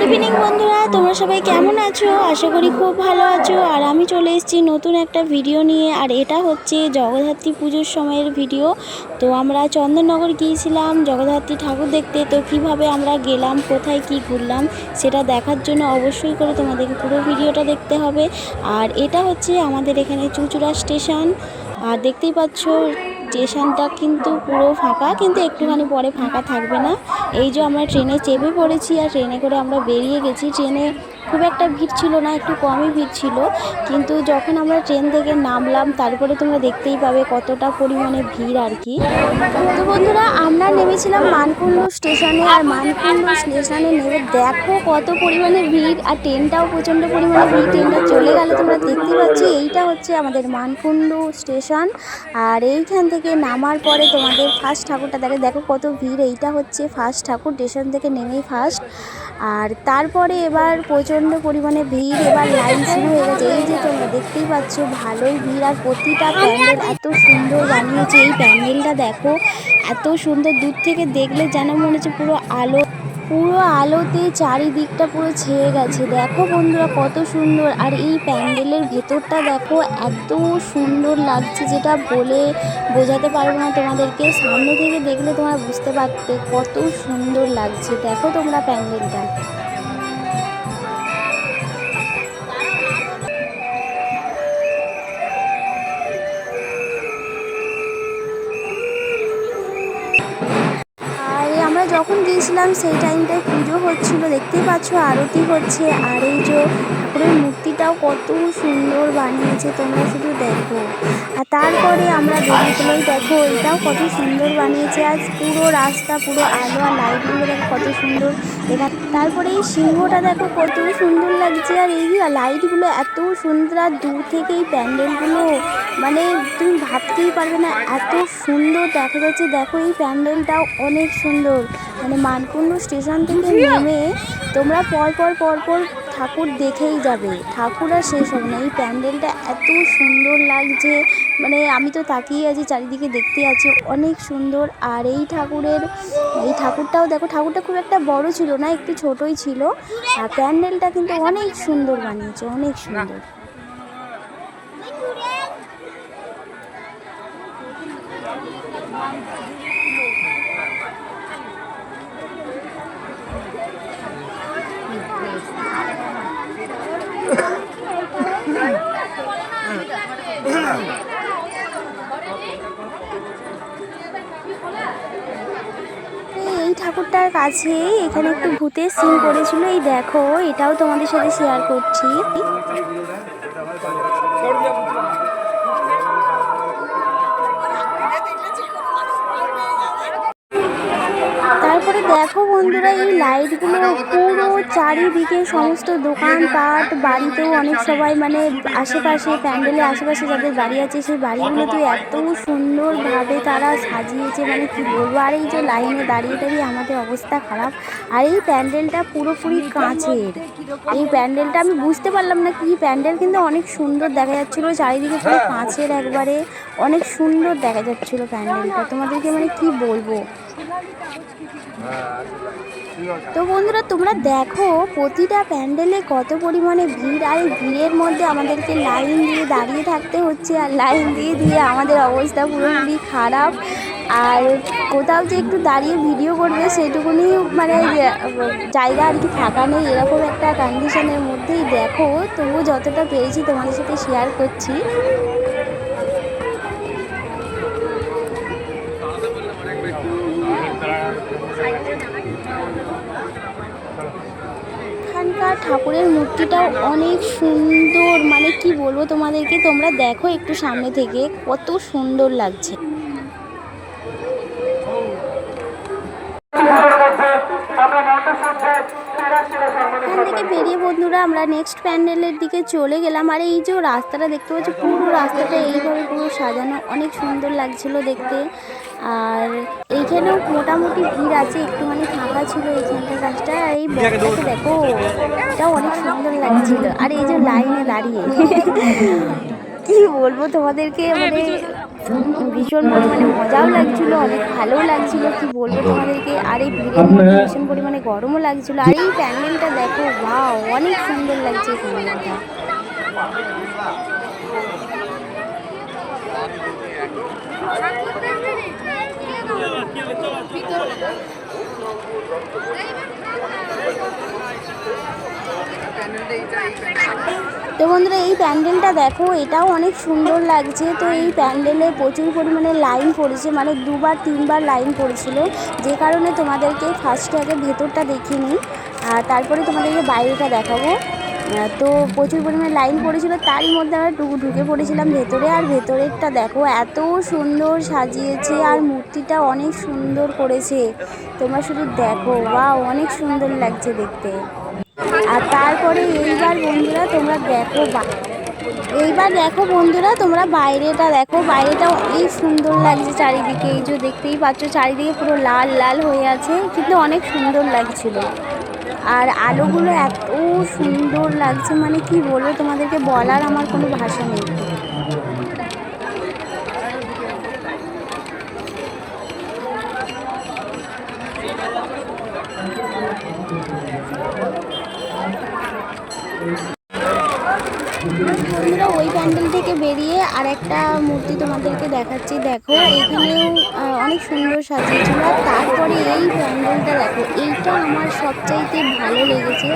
Evening বন্ধুরা, তোমরা সবাই কেমন আছো? আশা করি খুব ভালো আছো। আর আমি চলে এসেছি নতুন একটা ভিডিও নিয়ে। আর এটা হচ্ছে জগদ্ধাত্রী পুজোর সময়ের ভিডিও। তো আমরা চন্দননগর গিয়েছিলাম জগদ্ধাত্রী ঠাকুর দেখতে। তো কিভাবে আমরা গেলাম, কোথায় কি ঘুরলাম, সেটা দেখার জন্য অবশ্যই করে তোমাদেরকে পুরো ভিডিওটা দেখতে হবে। আর এটা হচ্ছে আমাদের এখানে চুঁচুড়া স্টেশন। আর দেখতেই পাচ্ছ স্টেশনটা কিন্তু পুরো ফাঁকা, কিন্তু একটুখানি পরে ফাঁকা থাকবে না। এই যে আমরা ট্রেনে চেপে পড়েছি আর ট্রেনে করে আমরা বেরিয়ে গেছি। ট্রেনে খুব একটা ভিড় ছিল না, একটু কমই ভিড় ছিল। কিন্তু যখন আমরা ট্রেন থেকে নামলাম তারপরে তোমরা দেখতেই পাবে কতটা পরিমাণে ভিড় আর কি। তো বন্ধুরা, আমরা নেমেছিলাম মানকুণ্ড স্টেশনে। আর মানকুণ্ড স্টেশনে নেমে দেখো কত পরিমাণে ভিড়, আর ট্রেনটাও প্রচণ্ড পরিমাণে ভিড়। ট্রেনটা চলে গেলে তোমরা দেখতেই পাচ্ছ। এইটা হচ্ছে আমাদের মানকুণ্ড স্টেশন। আর এইখান থেকে নামার পরে তোমাদের ফার্স্ট ঠাকুরটা দেখো কত ভিড়। এইটা হচ্ছে ফার্স্ট ঠাকুর, স্টেশন থেকে নেমেই ফার্স্ট। আর তারপরে এবার প্রচণ্ড পরিমাণে ভিড়, এবার লাইন শুরু হয়ে গেছে। এই যে তোমরা দেখতেই পাচ্ছ ভালোই ভিড়। আর প্রতিটা প্যান্ডেল এত সুন্দর বানিয়েছে। এই প্যান্ডেলটা দেখো এত সুন্দর, দূর থেকে দেখলে যেন মনে হচ্ছে পুরো আলোতে চারিদিকটা পুরো ছেয়ে গেছে। দেখো বন্ধুরা কত সুন্দর। আর এই প্যান্ডেলের ভেতরটা দেখো এত সুন্দর লাগছে, যেটা বলে বোঝাতে পারবো না তোমাদেরকে। সামনে থেকে দেখলে তোমরা বুঝতে পারতে কত সুন্দর লাগছে। দেখো তোমরা প্যান্ডেলটা। আমরা যখন গিয়েছিলাম সেই টাইমটায় পুজো হচ্ছিল, দেখতেই পাচ্ছ আরতি হচ্ছে। আর এই যে ঠাকুরের মূর্তিটাও কত সুন্দর বানিয়েছে, তোমরা শুধু দেখো। আর তারপরে আমরা বেরিয়েছিলাম, দেখো এটাও কত সুন্দর বানিয়েছে। আর পুরো রাস্তা পুরো আলো আর লাইটগুলো দেখো কত সুন্দর। তারপরে এই সিংহটা দেখো কত সুন্দর লাগছে। আর এই লাইটগুলো এত সুন্দর। আর দূর থেকে এই প্যান্ডেলগুলো মানে তুমি ভাবতেই পারবে না এত সুন্দর দেখা যাচ্ছে। দেখো এই প্যান্ডেলটাও অনেক সুন্দর। মানে মানকুণ্ড স্টেশন থেকে নেমে তোমরা পরপর ঠাকুর দেখেই যাবে, ঠাকুর আর শেষ হবে না। এই প্যান্ডেলটা এত সুন্দর লাগছে, মানে আমি তো তাকিয়ে আছি, চারিদিকে দেখতে আছি, অনেক সুন্দর। আর এই ঠাকুরটাও দেখো, ঠাকুরটা খুব একটা বড় ছিল না, একটু ছোটই ছিল। আর প্যান্ডেলটা কিন্তু অনেক সুন্দর বানিয়েছে, অনেক সুন্দর। এই ঠাকুরটার কাছে এখানে একটু ভূতের সিন করেছিল, এই দেখো এটাও তোমাদের সাথে শেয়ার করছি। তারপরে দেখো বন্ধুরা, এই লাইটগুলো পুরো চারিদিকে সমস্ত দোকানপাট, বাড়িতেও অনেক সবাই মানে আশেপাশে প্যান্ডেলের আশেপাশে যাদের বাড়ি আছে সেই বাড়িগুলোতে এত সুন্দরভাবে তারা সাজিয়েছে, মানে কি বলবো। আর এই যে লাইনে দাঁড়িয়ে আমাদের অবস্থা খারাপ। আর এই প্যান্ডেলটা পুরোপুরি কাঁচের। এই প্যান্ডেলটা আমি বুঝতে পারলাম না কি প্যান্ডেল, কিন্তু অনেক সুন্দর দেখা যাচ্ছিলো। চারিদিকে পুরো কাঁচের, একবারে অনেক সুন্দর দেখা যাচ্ছিলো প্যান্ডেলটা। তোমাদেরকে মানে কি বলবো। তো বন্ধুরা, তোমরা দেখো প্রতিটা প্যান্ডেলে কত পরিমাণে ভিড়। আর এই ভিড়ের মধ্যে আমাদেরকে লাইন দিয়ে দাঁড়িয়ে থাকতে হচ্ছে। আর লাইন দিয়ে আমাদের অবস্থা পুরোপুরি খারাপ। আর কোথাও যে একটু দাঁড়িয়ে ভিডিও করবে সেটুকুনি মানে জায়গা আর কি ফাঁকা নেই, এরকম একটা কন্ডিশনের মধ্যেই দেখো। তবুও যতটা পেরেছি তোমাদের সাথে শেয়ার করছি। এখানকার ঠাকুরের মূর্তিটাও অনেক সুন্দর, মানে কি বলবো তোমাদেরকে। তোমরা দেখো একটু সামনে থেকে কত সুন্দর লাগছে। এখান থেকে বেরিয়ে বন্ধুরা আমরা নেক্সট প্যান্ডেলের দিকে চলে গেলাম। আর এই যে রাস্তাটা দেখতে পাচ্ছ, পুরো রাস্তাটা এইভাবে পুরো সাজানো, অনেক সুন্দর লাগছিল দেখতে। আর এইখানেও মোটামুটি ভিড় আছে, একটুখানি ফাঁকা ছিল এইখানটার রাস্তা। আর এই বক্সটাকে দেখো, এটাও অনেক সুন্দর লাগছিল। আর এই যে লাইনে দাঁড়িয়ে কি বলবো তোমাদেরকে, মানে ভীষণ পরিমাণে মজাও লাগছিল, অনেক ভালোও লাগছিল, কি বলবো তোমাদেরকে। আর এই ভিড়ের মধ্যে ভীষণ পরিমাণে গরমও লাগছিল। আর এই প্যান্ডেলটা দেখো, ওয়াও, অনেক সুন্দর লাগছে এই প্যান্ডেলটা। তো বন্ধুরা, এই প্যান্ডেলটা দেখো, এটাও অনেক সুন্দর লাগছে। তো এই প্যান্ডেলে প্রচুর পরিমাণে লাইন পড়েছে, মানে 2-3বার লাইন পড়েছিল, যে কারণে তোমাদেরকে ফার্স্টে আগে ভেতরটা দেখিয়ে নিই আর তারপরে তোমাদেরকে বাইরেটা দেখাবো। তো প্রচুর পরিমাণে লাইন পড়েছিল, তারই মধ্যে আমরা ঢুকে পড়েছিলাম ভেতরে। আর ভেতরেরটা দেখো, এত সুন্দর সাজিয়েছে আর মূর্তিটা অনেক সুন্দর করেছে, তোমরা শুধু দেখো, ওয়াও, অনেক সুন্দর লাগছে দেখতে। আর তারপরে এইবার বন্ধুরা তোমরা বাইরেটা দেখো, বাইরেটা অনেক সুন্দর লাগছে চারিদিকে। এই যে দেখতেই পাচ্ছ, চারিদিকে পুরো লাল লাল হয়ে আছে, কিন্তু অনেক সুন্দর লাগছিল। আর আলোগুলো এত সুন্দর লাগছে, মানে কি বলবো তোমাদেরকে, বলার আমার কোনো ভাষা নেই। বন্ধুরা, ওই প্যান্ডেল থেকে বেরিয়ে আর একটা মূর্তি তোমাদেরকে দেখাচ্ছি। দেখো, এখানেও অনেক সুন্দর সাজিয়েছিল। আর তারপরে এই প্যান্ডেলটা দেখো, এইটা আমার সবচাইতে ভালো লেগেছে।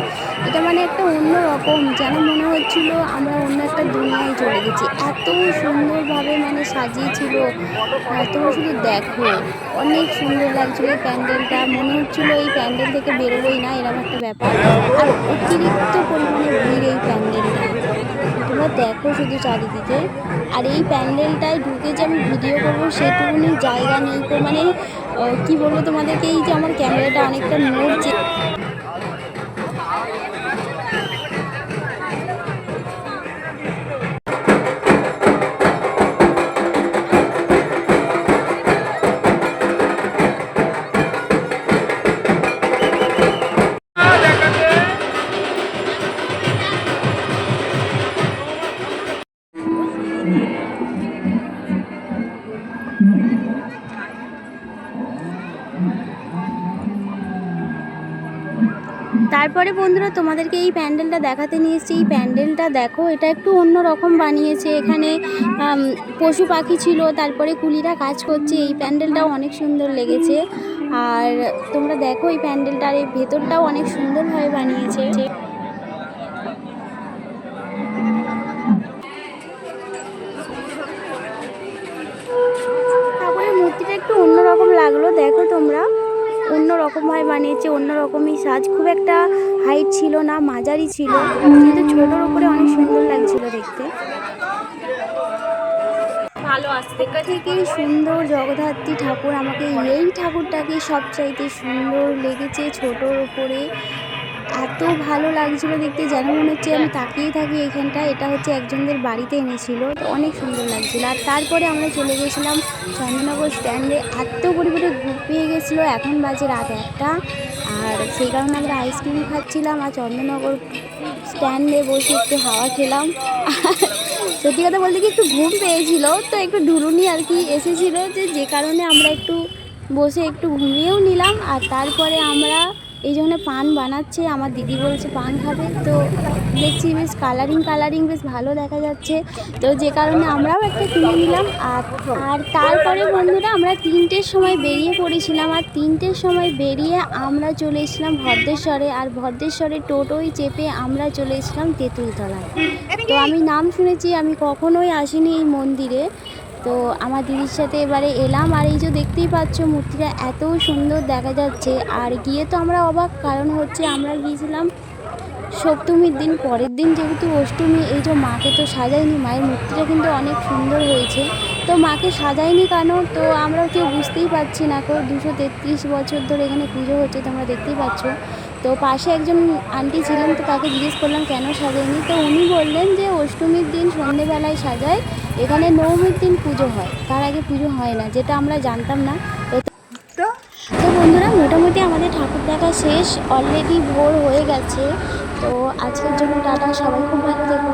এটা মানে একটা অন্য রকম, যেন মনে হচ্ছিল আমরা অন্য একটা দুনিয়ায় চলে গেছি, এত সুন্দরভাবে মানে সাজিয়েছিল। তোমরা শুধু দেখো, অনেক সুন্দর লাগছিল এই প্যান্ডেলটা, মনে হচ্ছিলো এই প্যান্ডেল থেকে বেরোবোই না, এরকম একটা ব্যাপার। আর অতিরিক্ত পরিমাণে ভিড় এই প্যান্ডেলটা, তোমরা দেখো শুধু চারিদিকে। আর এই প্যান্ডেলটায় ঢুকে যে আমি ভিডিও করবো সেটুকুনি জায়গা নেই, তো মানে কি বলবো তোমাদেরকে, এই যে আমার ক্যামেরাটা অনেকটা নড়ছে। তারপরে বন্ধুরা, তোমাদেরকে এই প্যান্ডেলটা দেখাতে নিয়ে এসেছি। এই প্যান্ডেলটা দেখো, এটা একটু অন্য রকম বানিয়েছে। এখানে পশু পাখি ছিল, তারপরে কুলিরা কাজ করছে। এই প্যান্ডেলটাও অনেক সুন্দর লেগেছে। আর তোমরা দেখো এই প্যান্ডেলটার এই ভেতরটাও অনেক সুন্দরভাবে বানিয়েছে। ঠাকুরের মূর্তিটা একটু অন্যরকম লাগলো, দেখো তোমরা, অন্যরকমভাবে বানিয়েছে, অন্যরকমই সাজ। খুব একটা হাইট ছিল না, মাঝারি ছিল, কিন্তু ছোটোর উপরে অনেক সুন্দর লাগছিল দেখতে। থেকে সুন্দর জগদ্ধাত্রী ঠাকুর, আমাকে এই ঠাকুরটাকে সবচাইতে সুন্দর লেগেছে ছোটোর উপরে। এত ভালো লাগছিল দেখতে, যেন মনে হচ্ছে আমি তাকিয়ে থাকি এইখানটা। এটা হচ্ছে একজনদের বাড়িতে এনেছিল, তো অনেক সুন্দর লাগছিল। আর তারপরে আমরা চলে গেছিলাম চন্দননগর স্ট্যান্ডে। এত পরিমাণে ঘুম পেয়ে গেছিলো, এখন বাজে রাত 1টা। আর সেই কারণে আমরা আইসক্রিম খাচ্ছিলাম আর চন্দননগর স্ট্যান্ডে বসে একটু হাওয়া খেলাম। সত্যি কথা বলতে কি, একটু ঘুম পেয়েছিল, তো একটু ঢুলুনি আর কি এসেছিলো, যে কারণে আমরা একটু বসে একটু ঘুমিয়েও নিলাম। আর তারপরে আমরা এই জন্য পান বানাচ্ছে, আমার দিদি বলছে পান খাবে, তো দেখছি বেশ কালারিং বেশ ভালো দেখা যাচ্ছে, তো যে কারণে আমরাও একটা কিনে নিলাম। আর তারপরে বন্ধুরা, আমরা 3টের সময় বেরিয়ে পড়েছিলাম। আর 3টের সময় বেরিয়ে আমরা চলে এসেছিলাম ভদ্রেশ্বরে। আর ভদ্রেশ্বরে টোটোয় চেপে আমরা চলে এসেছিলাম তেঁতুলতলায়। তো আমি নাম শুনেছি, আমি কখনোই আসিনি এই মন্দিরে, তো আমার দিদির সাথে এবারে এলাম। আর এই যে দেখতেই পাচ্ছ, মূর্তিটা এত সুন্দর দেখা যাচ্ছে। আর গিয়ে তো আমরা অবাক, কারণ হচ্ছে আমরা গিয়েছিলাম সপ্তমীর দিন, পরের দিন যেহেতু অষ্টমী, এই যে মাকে তো সাজায়নি, মায়ের মূর্তিটা কিন্তু অনেক সুন্দর হয়েছে, তো মাকে সাজায়নি কেন, তো আমরা কেউ বুঝতেই পারছি না। 233 বছর ধরে এখানে পুজো হচ্ছে, তোমরা দেখতেই পাচ্ছ। তো পাশে একজন আন্টি ছিলেন, তো তাকে জিজ্ঞেস করলাম কেন সাজায়নি, তো উনি বললেন যে অষ্টমীর দিন সন্ধেবেলায় সাজায়, এখানে নবমীর দিন পুজো হয়, তার আগে পুজো হয় না, যেটা আমরা জানতাম না। তো বন্ধুরা, মোটামুটি আমাদের ঠাকুর দেখা শেষ, অলরেডি ভোর হয়ে গেছে। তো আজকের জন্য টাটা, সবাই খুব ভালো থেকো।